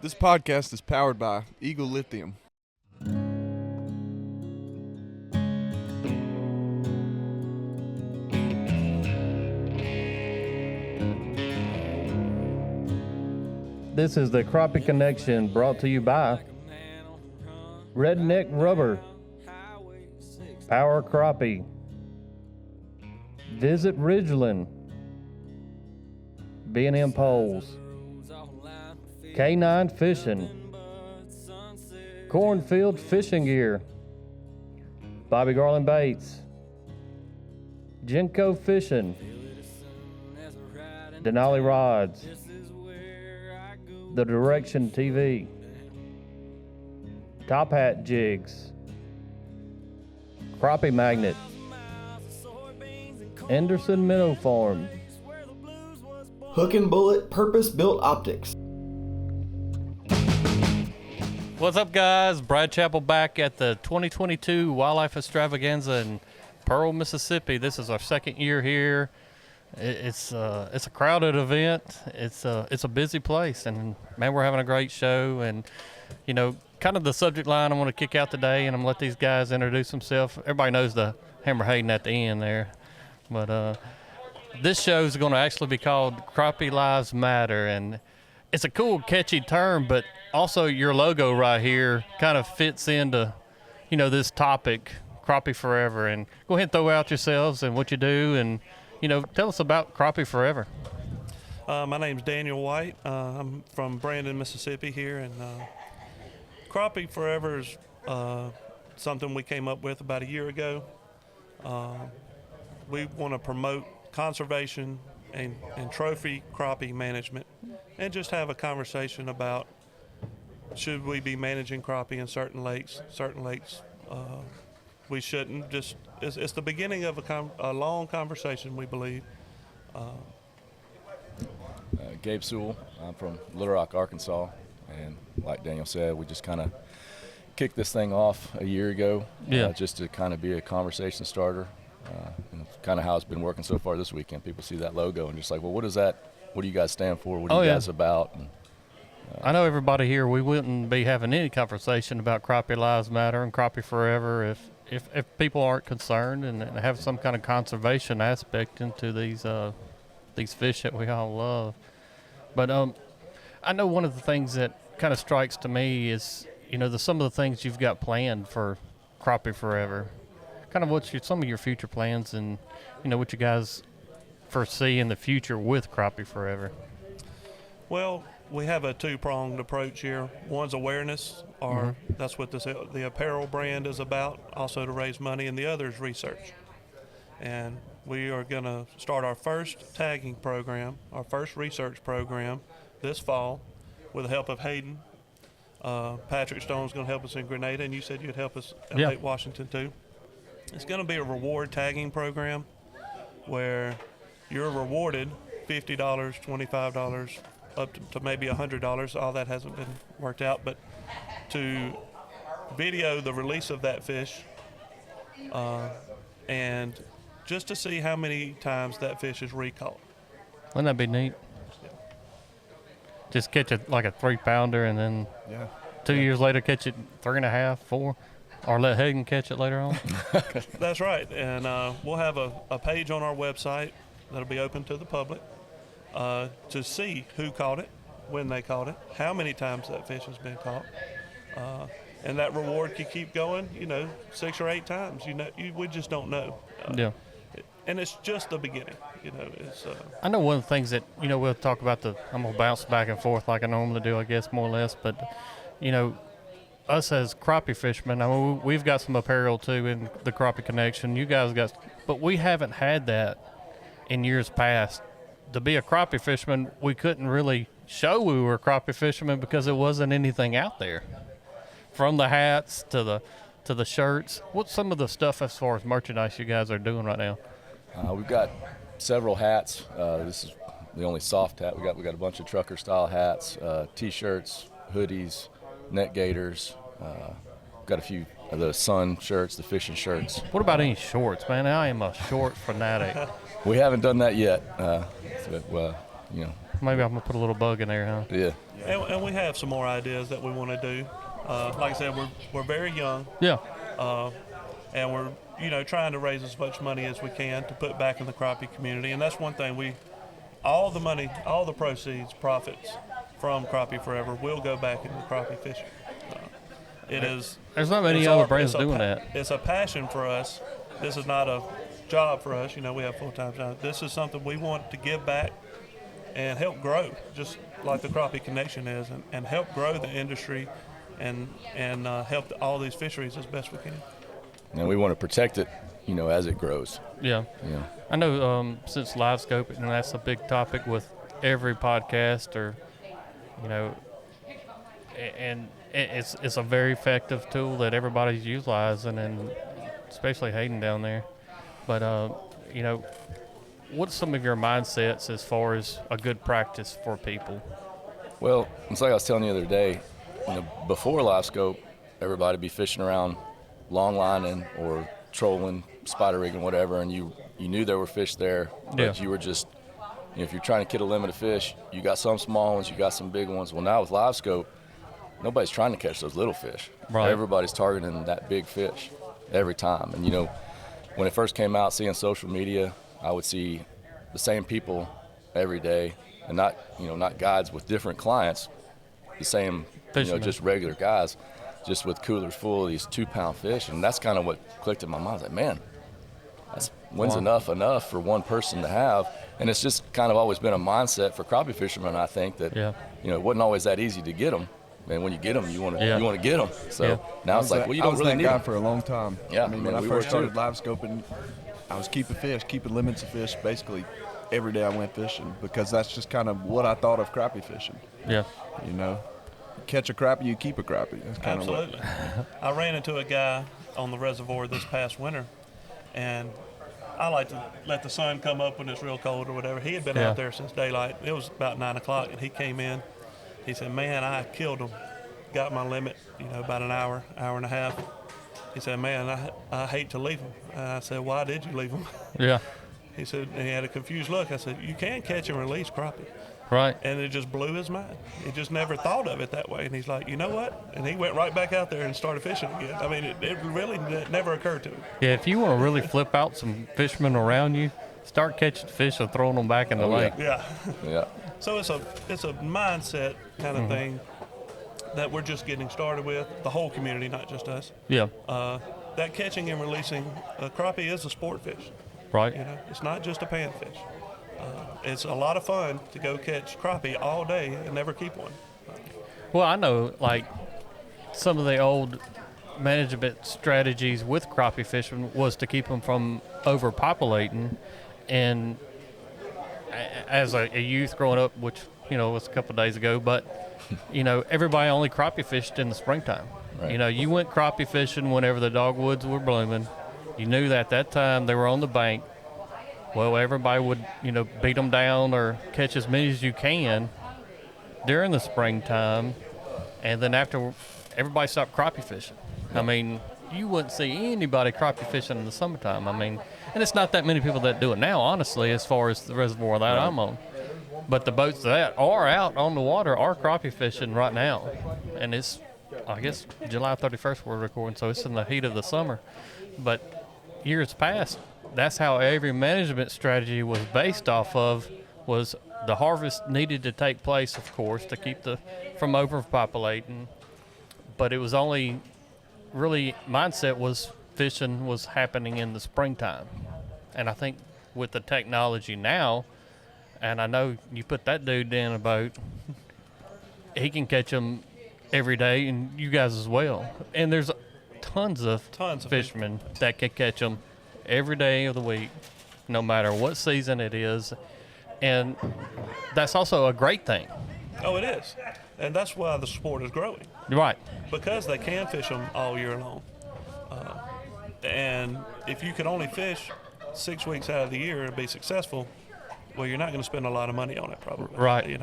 This podcast is powered by Eagle Lithium. This is the Crappie Connection, brought to you by Redneck Rubber, Power Crappie, Visit Ridgeland, B&M Poles, K9 Fishing, Cornfield Fishing Gear, Bobby Garland Baits, Genco Fishing, Denali Rods, The Direction TV, Top Hat Jigs, Crappie Magnet, Anderson Minnow Farm, Hook and Bullet Purpose-Built Optics. What's up, guys? Brad Chappell back at the 2022 Wildlife Extravaganza in Pearl, Mississippi. This is our second year here. It's a crowded event. It's a busy place, and man, we're having a great show. And you know, kind of the subject line I want to kick out today, and I'm gonna let these guys introduce themselves. Everybody knows the Hammer Hayden at the end there, but this show is going to actually be called Crappie Lives Matter, and it's a cool, catchy term, but also your logo right here kind of fits into, you know, this topic, Crappie Forever. And go ahead and throw out yourselves and what you do, and, you know, tell us about Crappie Forever. My name's Daniel White. I'm from Brandon, Mississippi here, and Crappie Forever is something we came up with about a year ago. We want to promote conservation and trophy crappie management, and just have a conversation about should we be managing crappie in certain lakes we shouldn't. Just it's the beginning of a long conversation, we believe. Gabe Sewell. I'm from Little Rock, Arkansas, and like Daniel said, we just kind of kicked this thing off a year ago, just to kind of be a conversation starter. And kind of how it's been working so far this weekend. People see that logo and just like, well, what is that? What do you guys stand for? What are you guys about? And, I know everybody here, we wouldn't be having any conversation about Crappie Lives Matter and Crappie Forever if people aren't concerned and have some kind of conservation aspect into these fish that we all love. But I know one of the things that kind of strikes to me is, you know, some of the things you've got planned for Crappie Forever. Kind of what's some of your future plans, and you know what you guys foresee in the future with Crappie Forever? Well, we have a two-pronged approach here. One's awareness, or that's what the apparel brand is about, also to raise money, and the other is research. And we are going to start our first tagging program, our first research program this fall with the help of Hayden. Patrick Stone's going to help us in Grenada, and you said you'd help us at Lake Washington too. It's going to be a reward tagging program where you're rewarded $50, $25, up to maybe $100. All that hasn't been worked out, but to video the release of that fish and just to see how many times that fish is recaught. Wouldn't that be neat? Yeah. Just catch it like a 3-pounder, and then 2 years later catch it 3.5, 4. Or let Hayden catch it later on. That's right. And we'll have a page on our website that'll be open to the public to see who caught it, when they caught it, how many times that fish has been caught. And that reward could keep going, 6 or 8 times. We just don't know. And it's just the beginning. I know one of the things that, we'll talk about I'm going to bounce back and forth like I normally do, I guess, more or less. But, us as crappie fishermen, I mean, we've got some apparel too in the Crappie Connection. You guys got, but we haven't had that in years past. To be a crappie fisherman, we couldn't really show we were crappie fishermen because there wasn't anything out there. From the hats to the shirts, what's some of the stuff as far as merchandise you guys are doing right now? We've got several hats. This is the only soft hat we got. We got a bunch of trucker style hats, T-shirts, hoodies, net gaiters. Got a few of the sun shirts, the fishing shirts. What about any shorts, man? I am a short fanatic. We haven't done that yet. Maybe I'm gonna put a little bug in there, huh? Yeah. And we have some more ideas that we want to do. Like I said, we're very young. Yeah. And we're trying to raise as much money as we can to put back in the crappie community. And that's one thing all the money, all the proceeds, profits from Crappie Forever will go back into crappie fishing. There's not many other brands doing that. It's a passion for us. This is not a job for us. We have full-time jobs. This is something we want to give back and help grow, just like the Crappie Connection is, and help grow the industry and help all these fisheries as best we can. And we want to protect it, as it grows. Yeah. Yeah. I know since live scoping, and that's a big topic with every podcast, or and it's a very effective tool that everybody's utilizing, and especially Hayden down there. But what's some of your mindsets as far as a good practice for people? Well, it's like I was telling you the other day, before live scope, everybody be fishing around long lining or trolling, spider rigging, whatever, and you knew there were fish there, but you were just, if you're trying to get a limit of fish, you got some small ones, you got some big ones. Well, now with live scope, nobody's trying to catch those little fish. Right. Everybody's targeting that big fish every time. And when it first came out, seeing social media, I would see the same people every day, and not guides with different clients, the same, just regular guys, just with coolers full of these 2-pound fish. And that's kind of what clicked in my mind. I was like, man, when's enough for one person to have? And it's just kind of always been a mindset for crappie fishermen, I think, that it wasn't always that easy to get them. And when you get them, you want to get them. So now it's like, well, you don't really need them. I was that guy them for a long time. Yeah, when I first started live scoping, I was keeping limits of fish basically every day I went fishing, because that's just kind of what I thought of crappie fishing. Yeah. Catch a crappie, you keep a crappie. That's kind Absolutely. I ran into a guy on the reservoir this past winter, and I like to let the sun come up when it's real cold or whatever. He had been out there since daylight. It was about 9 o'clock, and he came in. He said, man, I killed him. Got my limit, about an hour and a half. He said, man, I hate to leave him. I said, why did you leave him? Yeah. He said, and he had a confused look. I said, you can catch and release crappie. Right. And it just blew his mind. He just never thought of it that way. And he's like, you know what? And he went right back out there and started fishing again. I mean, it really never occurred to him. Yeah, if you want to really flip out some fishermen around you, start catching fish and throwing them back in the lake. Yeah. Yeah. So it's a mindset kind of thing that we're just getting started with, the whole community, not just us. Yeah. That catching and releasing crappie is a sport fish. Right. It's not just a panfish. It's a lot of fun to go catch crappie all day and never keep one. Well, I know, like, some of the old management strategies with crappie fishing was to keep them from overpopulating. And as a youth growing up, which, was a couple of days ago, but, everybody only crappie fished in the springtime. Right. You went crappie fishing whenever the dogwoods were blooming. You knew that at that time they were on the bank. Well, everybody would, beat them down or catch as many as you can during the springtime. And then after, everybody stopped crappie fishing. I mean, you wouldn't see anybody crappie fishing in the summertime. I mean, and it's not that many people that do it now, honestly, as far as the reservoir that I'm on. But the boats that are out on the water are crappie fishing right now. And it's, I guess, July 31st we're recording, so it's in the heat of the summer. But years past, that's how every management strategy was based off of, was the harvest needed to take place, of course, to keep from overpopulating. But it was only really mindset was fishing was happening in the springtime. And I think with the technology now, and I know you put that dude in a boat, he can catch them every day, and you guys as well. And there's tons of fishermen that can catch them every day of the week, no matter what season it is. And that's also a great thing. Oh, it is. And that's why the sport is growing. Right. Because they can fish them all year long. And if you could only fish 6 weeks out of the year and be successful, well, you're not going to spend a lot of money on it probably. Right.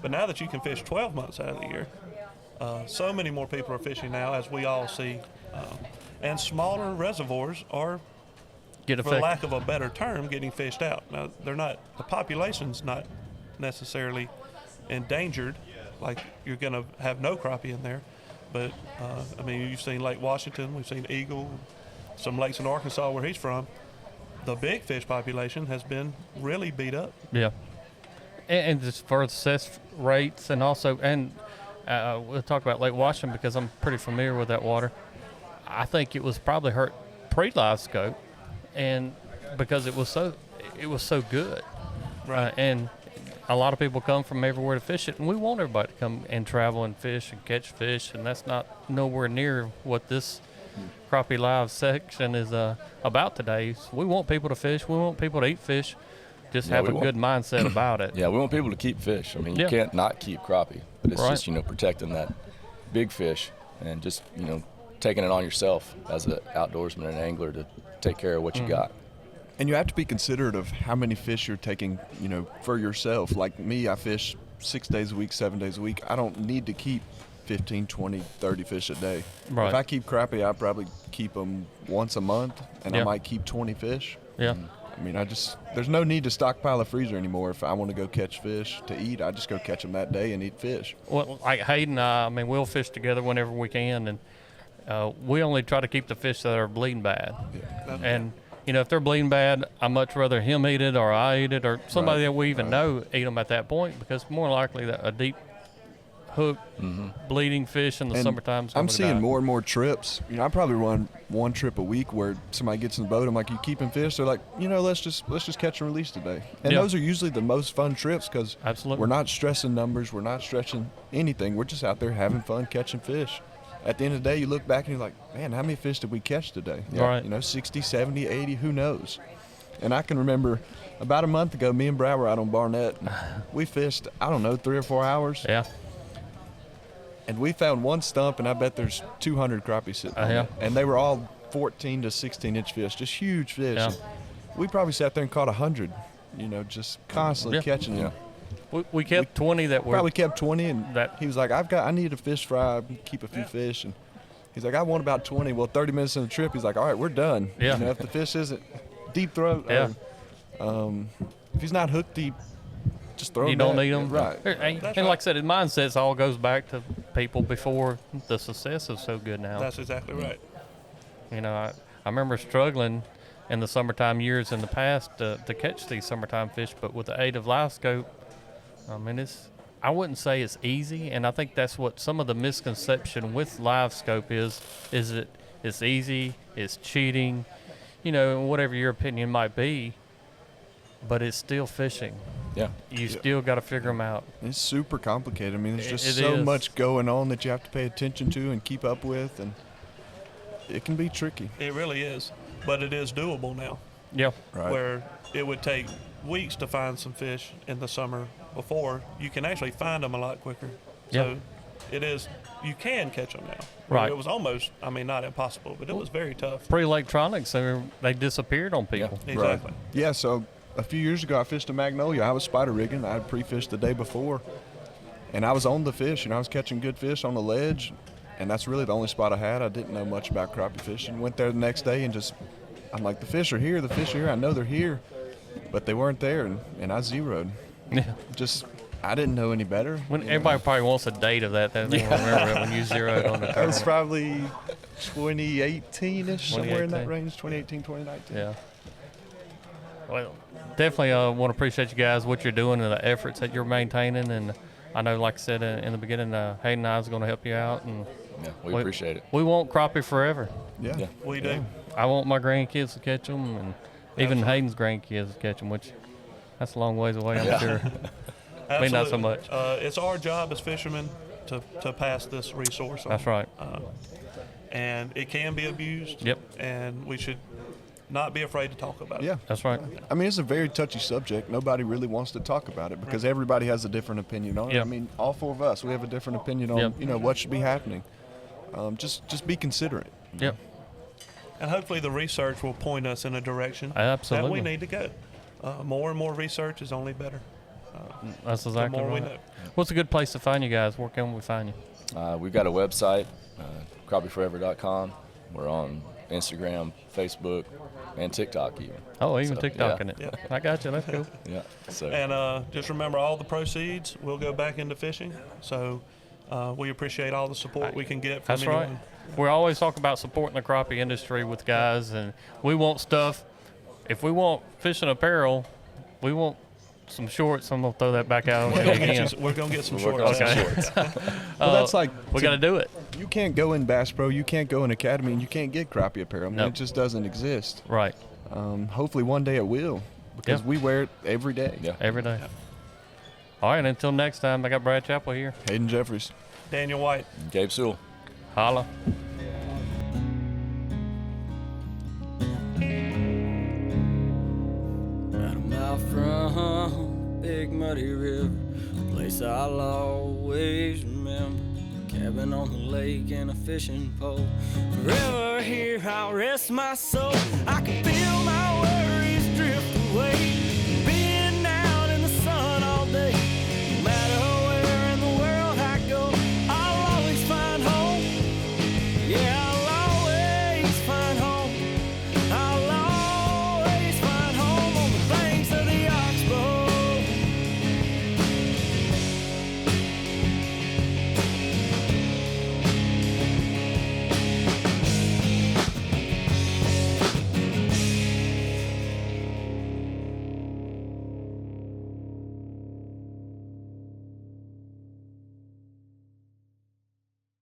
But now that you can fish 12 months out of the year, so many more people are fishing now, as we all see. And smaller reservoirs are, for lack of a better term, getting fished out. Now, the population's not necessarily endangered, like you're going to have no crappie in there. But, I mean, you've seen Lake Washington, we've seen Eagle, some lakes in Arkansas where he's from. The big fish population has been really beat up. Yeah. And just for success rates, and also, we'll talk about Lake Washington because I'm pretty familiar with that water. I think it was probably hurt pre-live scope, and because it was so good. Right. And a lot of people come from everywhere to fish it, and we want everybody to come and travel and fish and catch fish, and that's not nowhere near what this Crappie Live section is about today. So we want people to fish. We want people to eat fish. Just have a good mindset about it. Yeah, we want people to keep fish. I mean, you can't not keep crappie, but it's just, protecting that big fish and just, taking it on yourself as an outdoorsman and an angler to take care of what you got. And you have to be considerate of how many fish you're taking, for yourself. Like me, I fish 6 days a week, 7 days a week. I don't need to keep 15, 20, 30 fish a day. Right. If I keep crappie, I probably keep them once a month, and I might keep 20 fish. Yeah. I mean, there's no need to stockpile a freezer anymore. If I want to go catch fish to eat, I just go catch them that day and eat fish. Well, like Hayden and I mean, we'll fish together whenever we can, and we only try to keep the fish that are bleeding bad. Yeah. And, if they're bleeding bad, I'd much rather him eat it or I eat it or somebody that we even know eat them at that point, because more likely that a deep hook bleeding fish in the summertime. I'm seeing more and more trips. I probably run one trip a week where somebody gets in the boat. I'm like, "You keeping fish?" They're like, let's just catch and release today." And those are usually the most fun trips because we're not stressing numbers, we're not stretching anything. We're just out there having fun catching fish. At the end of the day, you look back and you're like, "Man, how many fish did we catch today?" Right. 60, 70, 80, who knows? And I can remember about a month ago, me and Brad were out on Barnett. And we fished, 3 or 4 hours. Yeah. And we found one stump, and I bet there's 200 crappie sitting on it. And they were all 14 to 16-inch fish, just huge fish. Yeah. We probably sat there and caught 100, just constantly catching them. We kept 20 that were. Probably kept 20, and he was like, I need a fish fry, keep a few fish. And he's like, I want about 20. Well, 30 minutes in the trip, he's like, all right, we're done. Yeah. If the fish isn't deep throat, if he's not hook deep, just throw him You don't back. need them. Right. And like I said, the mindset all goes back to people before the success is so good now. That's exactly right. I remember struggling in the summertime years in the past to catch these summertime fish, but with the aid of live scope, I wouldn't say it's easy, and I think that's what some of the misconception with live scope is that it's easy, it's cheating, whatever your opinion might be, but it's still fishing. Yeah. You still got to figure them out. It's super complicated. I mean, there's just It so is. much going on that you have to pay attention to and keep up with, and it can be tricky. It really is, but it is doable now. Yeah. Right. Where it would take weeks to find some fish in the summer before, you can actually find them a lot quicker. So you can catch them now. Right. It was almost, not impossible, but it was very tough. Pre-electronics, they disappeared on people. Yeah, exactly. Right. Yeah, so a few years ago, I fished a magnolia. I was spider rigging. I had pre-fished the day before, and I was on the fish, I was catching good fish on the ledge, and that's really the only spot I had. I didn't know much about crappie fishing. Went there the next day and I'm like, the fish are here. I know they're here, but they weren't there, and I zeroed. Yeah. I didn't know any better. Everybody probably wants a date of that. They don't remember it when you zeroed on the That was tournament. probably 2018-ish, somewhere in that 2018. range, 2018, 2019. Yeah. Well, definitely want to appreciate you guys, what you're doing and the efforts that you're maintaining. And I know, like I said in the beginning, Hayden and I is going to help you out. And Yeah, we appreciate it. We want crappie forever. Yeah. We do. I want my grandkids to catch them, and even Hayden's grandkids to catch them, which that's a long ways away, I'm sure. Maybe not so much. It's our job as fishermen to pass this resource on. That's right. And it can be abused. Yep. And we should not be afraid to talk about it. Yeah. That's right. I mean, it's a very touchy subject. Nobody really wants to talk about it because everybody has a different opinion on it. Yep. I mean, all four of us, we have a different opinion on, what should be happening. Just be considerate. Yep. And hopefully the research will point us in a direction Absolutely. that we need to go. More and more research is only better. That's The exactly more we right. know. What's a good place to find you guys? Where can we find you? We've got a website, crappieforever.com. We're on Instagram, Facebook, and TikTok even. Oh, even So, TikTok yeah. in it. Yeah. I got you. That's cool. Yeah. So. And just remember, all the proceeds will go back into fishing. So we appreciate all the support we can get from That's anyone. right. We always talk about supporting the crappie industry with guys, and we want stuff. If we want fishing apparel, we want some shorts. I'm gonna throw that back out again. We're going to get some We'll shorts. work on Okay. some shorts. Well, that's like we got to do it. you can't go in Bass Pro, you can't go in Academy, and you can't get crappie apparel. I mean, No. it just doesn't exist. Right. Hopefully one day it will, because Yeah. we wear it every day. Yeah. Every day. All right. Until next time, I got Brad Chappell here. Hayden Jeffries. Daniel White. Gabe Sewell. Holla. About a mile from Big Muddy River, a place I'll always remember. Cabin on the lake and a fishing pole. Forever here I'll rest my soul. I can feel my worries drift away.